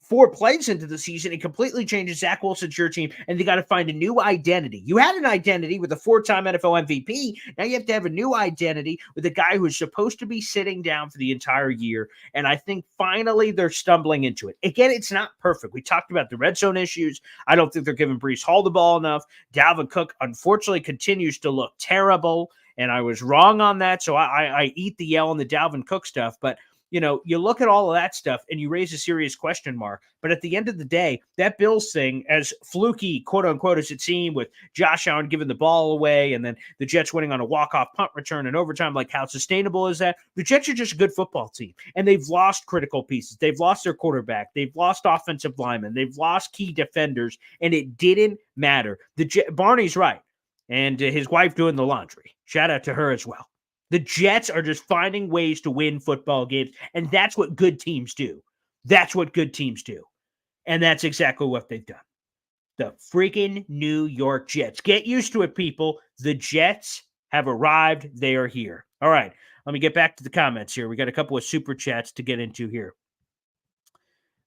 4 plays into the season, it completely changes Zach Wilson's your team, and they got to find a new identity. You had an identity with a 4-time NFL MVP. Now you have to have a new identity with a guy who's supposed to be sitting down for the entire year. And I think finally they're stumbling into it. Again, it's not perfect. We talked about the red zone issues. I don't think they're giving Breece Hall the ball enough. Dalvin Cook, unfortunately, continues to look terrible, and I was wrong on that. So I eat the yell on the Dalvin Cook stuff, but you look at all of that stuff and you raise a serious question mark. But at the end of the day, that Bills thing, as fluky, quote unquote, as it seemed, with Josh Allen giving the ball away and then the Jets winning on a walk-off punt return and overtime, like how sustainable is that? The Jets are just a good football team, and they've lost critical pieces. They've lost their quarterback. They've lost offensive linemen. They've lost key defenders, and it didn't matter. Barney's right, and his wife doing the laundry. Shout out to her as well. The Jets are just finding ways to win football games, and that's what good teams do. That's what good teams do. And that's exactly what they've done. The freaking New York Jets. Get used to it, people. The Jets have arrived. They are here. All right, let me get back to the comments here. We got a couple of super chats to get into here.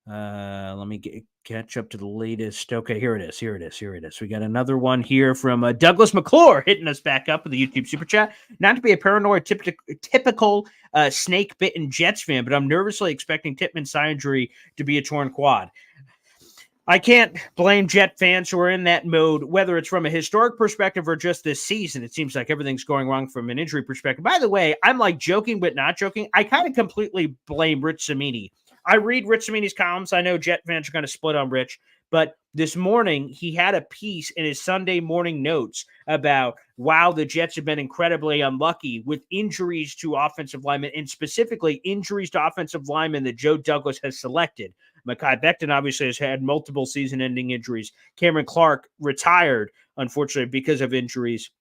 Let me catch up to the latest. Okay, here it is. We got another one here from Douglas McClure hitting us back up with the YouTube super chat. Not to be a paranoid, typical snake-bitten Jets fan, but I'm nervously expecting Tippmann's thigh injury to be a torn quad. I can't blame Jet fans who are in that mode, whether it's from a historic perspective or just this season. It seems like everything's going wrong from an injury perspective. By the way, I'm like joking but not joking. I kind of completely blame Rich Cimini. I read Rich Cimini's columns. I know Jet fans are going to split on Rich, but this morning he had a piece in his Sunday morning notes about, wow, the Jets have been incredibly unlucky with injuries to offensive linemen, and specifically injuries to offensive linemen that Joe Douglas has selected. Mekhi Becton obviously has had multiple season-ending injuries. Cameron Clark retired, unfortunately, because of injuries.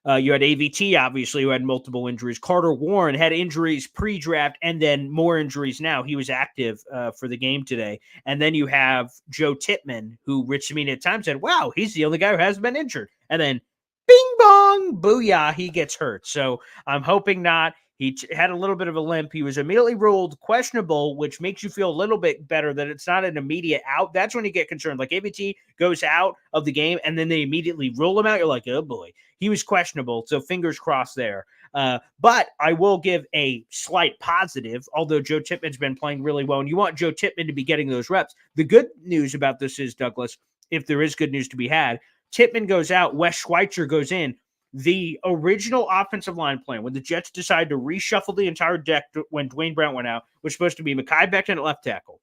You had AVT, obviously, who had multiple injuries. Carter Warren had injuries pre-draft and then more injuries now. He was active for the game today. And then you have Joe Tippmann, who Rich Cimini at times said, wow, he's the only guy who hasn't been injured. And then bing bong, booyah, he gets hurt. So I'm hoping not. He had a little bit of a limp. He was immediately ruled questionable, which makes you feel a little bit better that it's not an immediate out. That's when you get concerned. Like AVT goes out of the game and then they immediately rule him out. You're like, oh boy, he was questionable. So fingers crossed there. But I will give a slight positive, although Joe Tippmann's been playing really well. And you want Joe Tippmann to be getting those reps. The good news about this is, Douglas, if there is good news to be had, Tippmann goes out, Wes Schweitzer goes in. The original offensive line plan, when the Jets decided to reshuffle the entire deck when Dwayne Brown went out, was supposed to be Mekhi Becton at left tackle,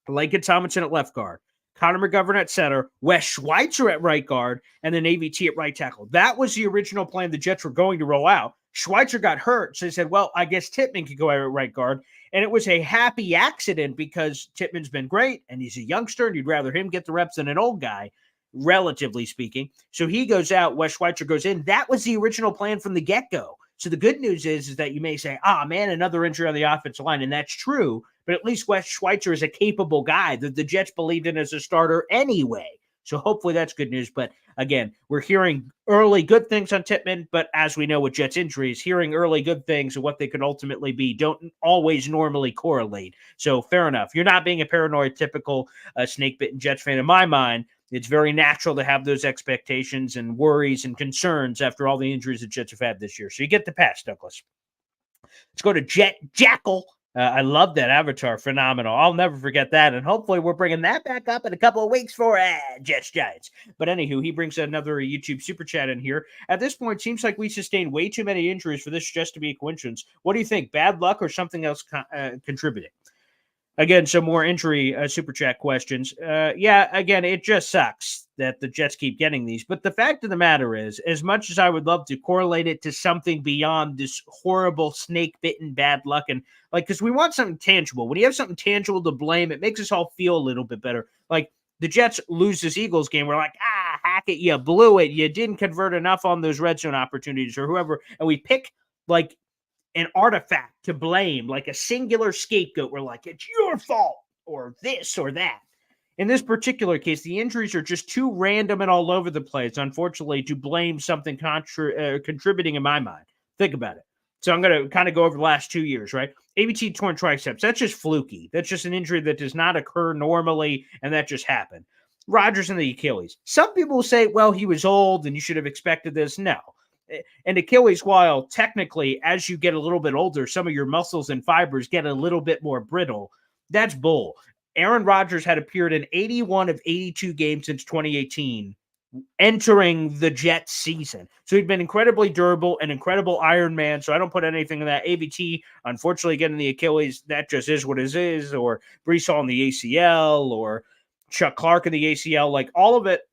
Laken Tomlinson at left guard, Connor McGovern at center, Wes Schweitzer at right guard, and then AVT at right tackle. That was the original plan the Jets were going to roll out. Schweitzer got hurt, so they said, well, I guess Tippmann could go at right guard. And it was a happy accident because Tippmann's been great, and he's a youngster, and you'd rather him get the reps than an old guy, relatively speaking. So he goes out, Wes Schweitzer goes in. That was the original plan from the get-go. So the good news is that you may say, man, another injury on the offensive line, and that's true. But at least Wes Schweitzer is a capable guy that the Jets believed in as a starter anyway. So hopefully that's good news. But again, we're hearing early good things on Tippmann, but as we know with Jets injuries, hearing early good things and what they could ultimately be don't always normally correlate. So fair enough. You're not being a paranoid, typical snake-bitten Jets fan in my mind. It's very natural to have those expectations and worries and concerns after all the injuries the Jets have had this year. So you get the pass, Douglas. Let's go to Jet Jackal. I love that avatar. Phenomenal. I'll never forget that. And hopefully we're bringing that back up in a couple of weeks for Jets Giants. But anywho, he brings another YouTube super chat in here. At this point, seems like we sustained way too many injuries for this just to be a coincidence. What do you think? Bad luck or something else contributing? Again, some more injury super chat questions. Again, it just sucks that the Jets keep getting these. But the fact of the matter is, as much as I would love to correlate it to something beyond this horrible snake-bitten bad luck, and because we want something tangible. When you have something tangible to blame, it makes us all feel a little bit better. Like the Jets lose this Eagles game. We're like, hack it. You blew it. You didn't convert enough on those red zone opportunities or whoever. And we pick an artifact to blame, like a singular scapegoat. We're like, it's your fault or this or that. In this particular case, the injuries are just too random and all over the place, unfortunately, to blame something contributing in my mind. Think about it. So I'm going to kind of go over the last 2 years, right? ABT torn triceps. That's just fluky. That's just an injury that does not occur normally, and that just happened. Rodgers and the Achilles. Some people will say, well, he was old and you should have expected this. No. And Achilles, while technically, as you get a little bit older, some of your muscles and fibers get a little bit more brittle. That's bull. Aaron Rodgers had appeared in 81 of 82 games since 2018, entering the Jets season. So he'd been incredibly durable, an incredible Iron Man. So I don't put anything in that. ABT, unfortunately, getting the Achilles, that just is what it is. Or Breece Hall in the ACL, or Chuck Clark in the ACL. All of it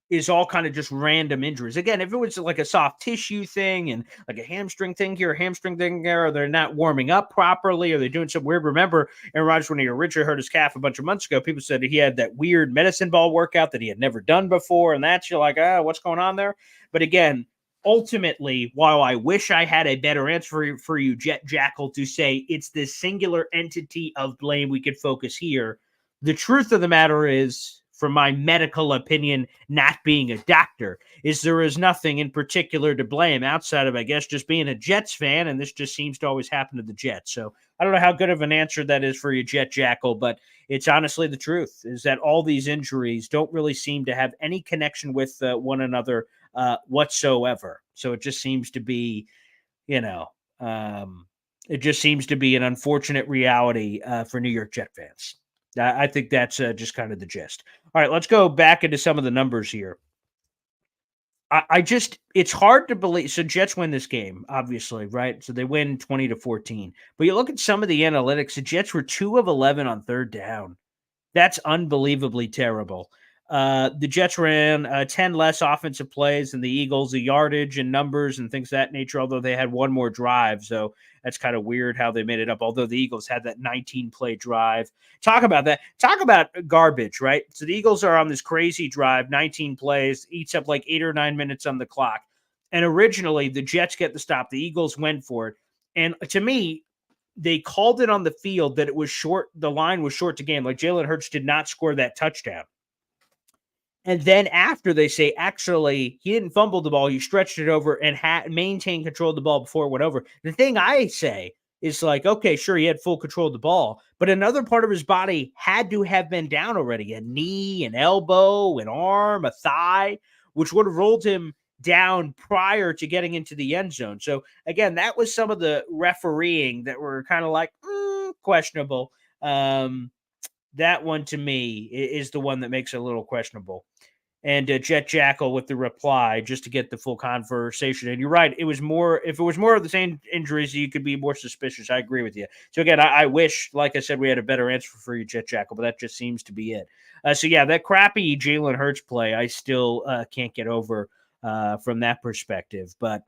is all kind of just random injuries. Again, if it was like a soft tissue thing and like a hamstring thing here, a hamstring thing there, or they're not warming up properly, or they're doing some weird. Remember, Aaron Rodgers, when he originally hurt his calf a bunch of months ago, people said he had that weird medicine ball workout that he had never done before. And that's, you're like, what's going on there? But again, ultimately, while I wish I had a better answer for you, Jet Jackal, to say it's this singular entity of blame we could focus here, the truth of the matter is, from my medical opinion, not being a doctor, is there is nothing in particular to blame outside of, I guess, just being a Jets fan, and this just seems to always happen to the Jets. So I don't know how good of an answer that is for you, Jet Jackal, but it's honestly the truth, is that all these injuries don't really seem to have any connection with one another whatsoever. So it just seems to be, it just seems to be an unfortunate reality for New York Jet fans. I think that's just kind of the gist. All right, let's go back into some of the numbers here. It's hard to believe. So Jets win this game, obviously, right? So they win 20-14. But you look at some of the analytics, the Jets were 2 of 11 on third down. That's unbelievably terrible. The Jets ran 10 less offensive plays than the Eagles, the yardage and numbers and things of that nature, although they had one more drive. So that's kind of weird how they made it up, although the Eagles had that 19-play drive. Talk about that. Talk about garbage, right? So the Eagles are on this crazy drive, 19 plays, eats up like 8 or 9 minutes on the clock. And originally, the Jets get the stop. The Eagles went for it. And to me, they called it on the field that it was short. The line was short to game. Like Jalen Hurts did not score that touchdown. And then after they say, actually, he didn't fumble the ball. He stretched it over and maintained control of the ball before it went over. The thing I say is like, okay, sure, he had full control of the ball, but another part of his body had to have been down already. A knee, an elbow, an arm, a thigh, which would have rolled him down prior to getting into the end zone. So again, that was some of the refereeing that were kind of like questionable. That one to me is the one that makes it a little questionable. and Jet Jackal with the reply just to get the full conversation. And you're right. If it was more of the same injuries, you could be more suspicious. I agree with you. So again, I wish, like I said, we had a better answer for you, Jet Jackal, but that just seems to be it. So yeah, that crappy Jalen Hurts play, I still can't get over from that perspective. But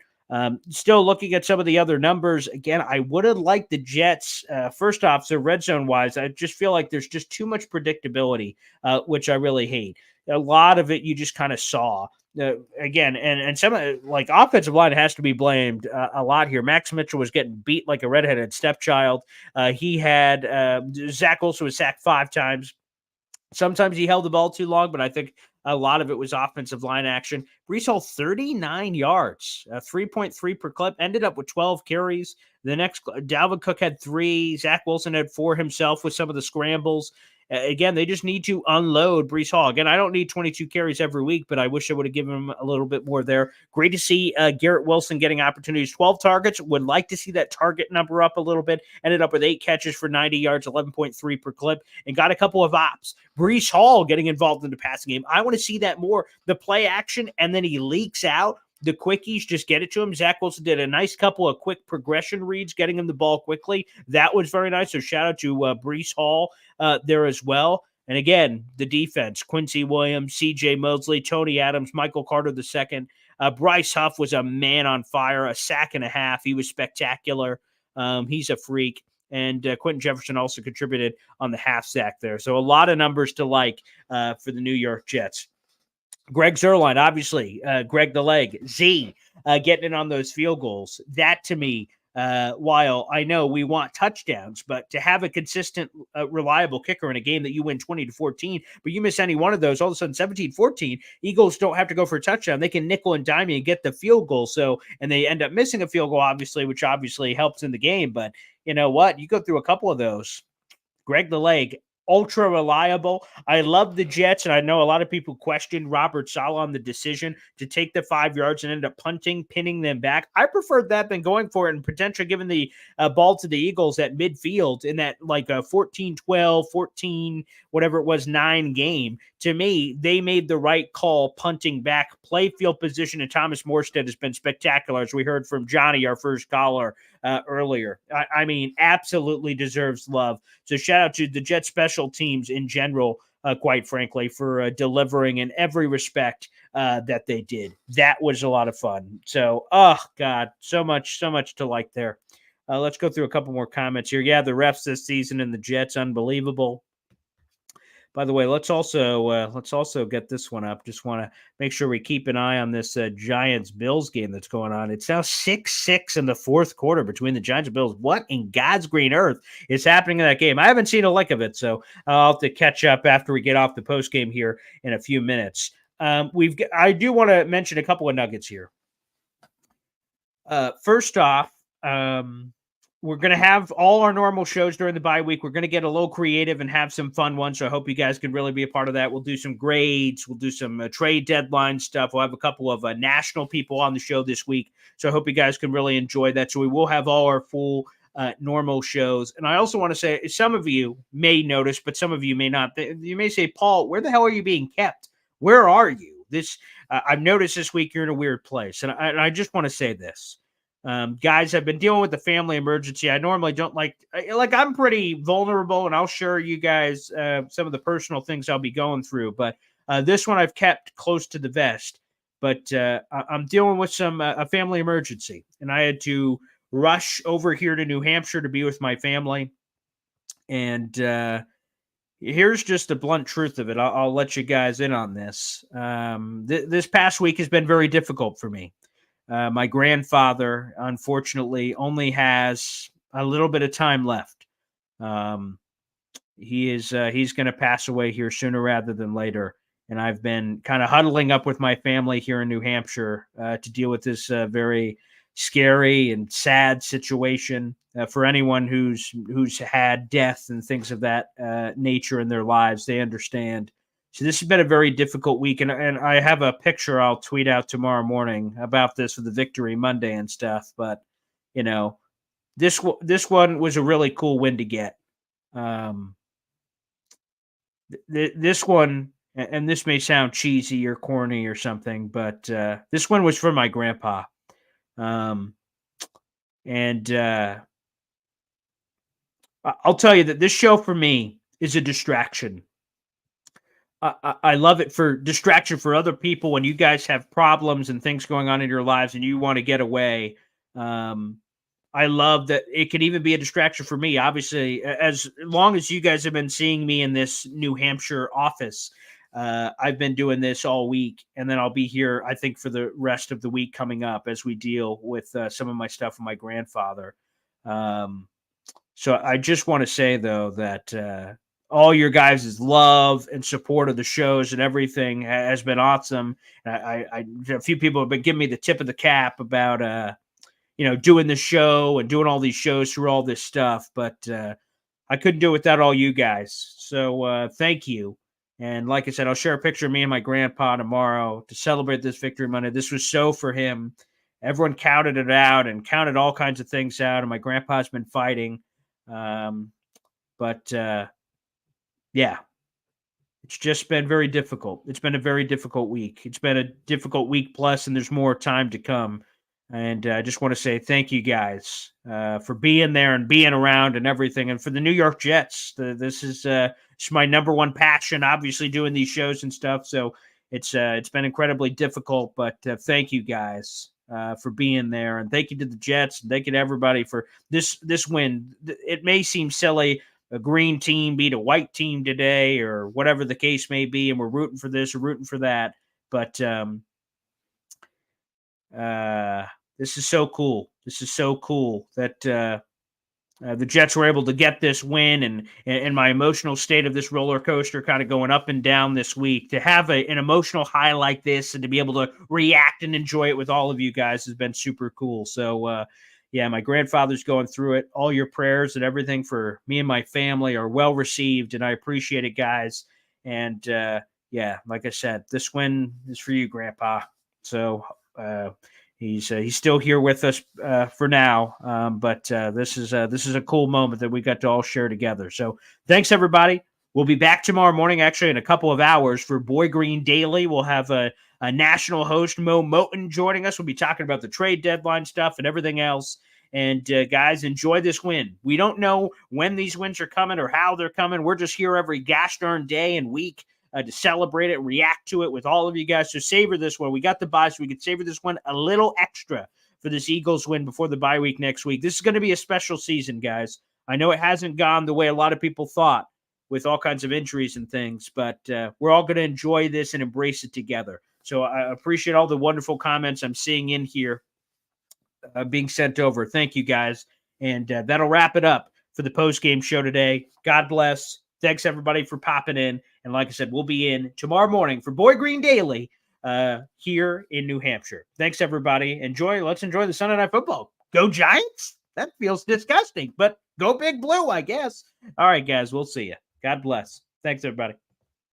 still looking at some of the other numbers, again, I would have liked the Jets. First off, so red zone wise, I just feel like there's just too much predictability, which I really hate. A lot of it you just kind of saw. Again, and some like offensive line has to be blamed a lot here. Max Mitchell was getting beat like a redheaded stepchild. He had Zach Wilson was sacked 5 times. Sometimes he held the ball too long, but I think a lot of it was offensive line action. Brees Hall, 39 yards, 3.3 per clip, ended up with 12 carries. The next, Dalvin Cook had 3. Zach Wilson had 4 himself with some of the scrambles. Again, they just need to unload Brees Hall. Again, I don't need 22 carries every week, but I wish I would have given him a little bit more there. Great to see Garrett Wilson getting opportunities. 12 targets. Would like to see that target number up a little bit. Ended up with 8 catches for 90 yards, 11.3 per clip, and got a couple of ops. Brees Hall getting involved in the passing game. I want to see that more. The play action, and then he leaks out. The quickies, just get it to him. Zach Wilson did a nice couple of quick progression reads, getting him the ball quickly. That was very nice. So shout out to Brees Hall there as well. And again, the defense, Quincy Williams, C.J. Mosley, Tony Adams, Michael Carter II. Bryce Huff was a man on fire, a sack and a half. He was spectacular. He's a freak. And Quentin Jefferson also contributed on the half sack there. So a lot of numbers to like for the New York Jets. Greg Zuerlein, obviously, Greg the Leg, Z, getting in on those field goals. That to me, while I know we want touchdowns, but to have a consistent, reliable kicker in a game that you win 20-14, but you miss any one of those, all of a sudden 17-14, Eagles don't have to go for a touchdown. They can nickel and dime you and get the field goal. So, and they end up missing a field goal, obviously, which obviously helps in the game. But you know what? You go through a couple of those. Greg the Leg, ultra reliable. I love the Jets, and I know a lot of people questioned Robert Saleh on the decision to take the 5 yards and end up punting, pinning them back. I preferred that than going for it and potentially giving the ball to the Eagles at midfield in that like a 14-12, 14, whatever it was, 9 game. To me, they made the right call punting back. Play field position, and Thomas Morstead has been spectacular, as we heard from Johnny, our first caller, earlier. I mean, absolutely deserves love. So shout out to the Jet special teams in general, quite frankly, for delivering in every respect that they did. That was a lot of fun. So, oh God, so much to like there. Let's go through a couple more comments here. Yeah, the refs this season and the Jets, unbelievable. By the way, let's also get this one up. Just want to make sure we keep an eye on this Giants-Bills game that's going on. It's now 6-6 in the fourth quarter between the Giants and Bills. What in God's green earth is happening in that game? I haven't seen a lick of it, so I'll have to catch up after we get off the postgame here in a few minutes. I do want to mention a couple of nuggets here. First off, we're going to have all our normal shows during the bye week. We're going to get a little creative and have some fun ones. So I hope you guys can really be a part of that. We'll do some grades. We'll do some trade deadline stuff. We'll have a couple of national people on the show this week. So I hope you guys can really enjoy that. So we will have all our full normal shows. And I also want to say, some of you may notice, but some of you may not. You may say, Paul, where the hell are you being kept? Where are you? I've noticed this week you're in a weird place. And I just want to say this. Guys, I've been dealing with the family emergency. I normally don't like I'm pretty vulnerable, and I'll share you guys some of the personal things I'll be going through. But this one I've kept close to the vest. But I'm dealing with a family emergency, and I had to rush over here to New Hampshire to be with my family. And here's just the blunt truth of it. I'll let you guys in on this. This past week has been very difficult for me. My grandfather, unfortunately, only has a little bit of time left. He's going to pass away here sooner rather than later. And I've been kind of huddling up with my family here in New Hampshire to deal with this very scary and sad situation. For anyone who's had death and things of that nature in their lives, they understand. So this has been a very difficult week, and I have a picture I'll tweet out tomorrow morning about this for the Victory Monday and stuff. But you know, this one was a really cool win to get. This one, and this may sound cheesy or corny or something, but this one was for my grandpa. And I'll tell you that this show for me is a distraction. I love it for distraction for other people when you guys have problems and things going on in your lives and you want to get away. I love that it can even be a distraction for me. Obviously, as long as you guys have been seeing me in this New Hampshire office, I've been doing this all week, and then I'll be here, I think, for the rest of the week coming up as we deal with some of my stuff with my grandfather. So I just want to say, though, that all your guys' love and support of the shows and everything has been awesome. A few people have been giving me the tip of the cap about, doing the show and doing all these shows through all this stuff. But I couldn't do it without all you guys. So thank you. And like I said, I'll share a picture of me and my grandpa tomorrow to celebrate this Victory Monday. This was so for him. Everyone counted it out and counted all kinds of things out. And my grandpa's been fighting. Yeah, it's just been very difficult. It's been a very difficult week. It's been a difficult week plus, and there's more time to come. And I just want to say thank you guys for being there and being around and everything. And for the New York Jets, this is it's my number one passion, obviously, doing these shows and stuff. So it's been incredibly difficult, but thank you guys for being there. And thank you to the Jets. And thank you to everybody for this win. It may seem silly, a green team beat a white team today or whatever the case may be, and we're rooting for this or rooting for that. But this is so cool. This is so cool that the Jets were able to get this win, and my emotional state of this roller coaster kind of going up and down this week. To have an emotional high like this and to be able to react and enjoy it with all of you guys has been super cool. So, yeah, my grandfather's going through it. All your prayers and everything for me and my family are well received, and I appreciate it, guys. And, yeah, like I said, this win is for you, Grandpa. So, he's still here with us for now, but this is a cool moment that we got to all share together. So thanks, everybody. We'll be back tomorrow morning, actually, in a couple of hours for Boy Green Daily. We'll have a national host, Mo Moten, joining us. We'll be talking about the trade deadline stuff and everything else. And guys, enjoy this win. We don't know when these wins are coming or how they're coming. We're just here every gosh darn day and week to celebrate it, react to it with all of you guys. So savor this one. We got the bye, so we could savor this one a little extra for this Eagles win before the bye week next week. This is going to be a special season, guys. I know it hasn't gone the way a lot of people thought with all kinds of injuries and things, but we're all going to enjoy this and embrace it together. So I appreciate all the wonderful comments I'm seeing in here being sent over. Thank you, guys. And that'll wrap it up for the post-game show today. God bless. Thanks, everybody, for popping in. And like I said, we'll be in tomorrow morning for Boy Green Daily here in New Hampshire. Thanks, everybody. Let's enjoy the Sunday Night Football. Go Giants? That feels disgusting, but go Big Blue, I guess. All right, guys, we'll see you. God bless. Thanks, everybody.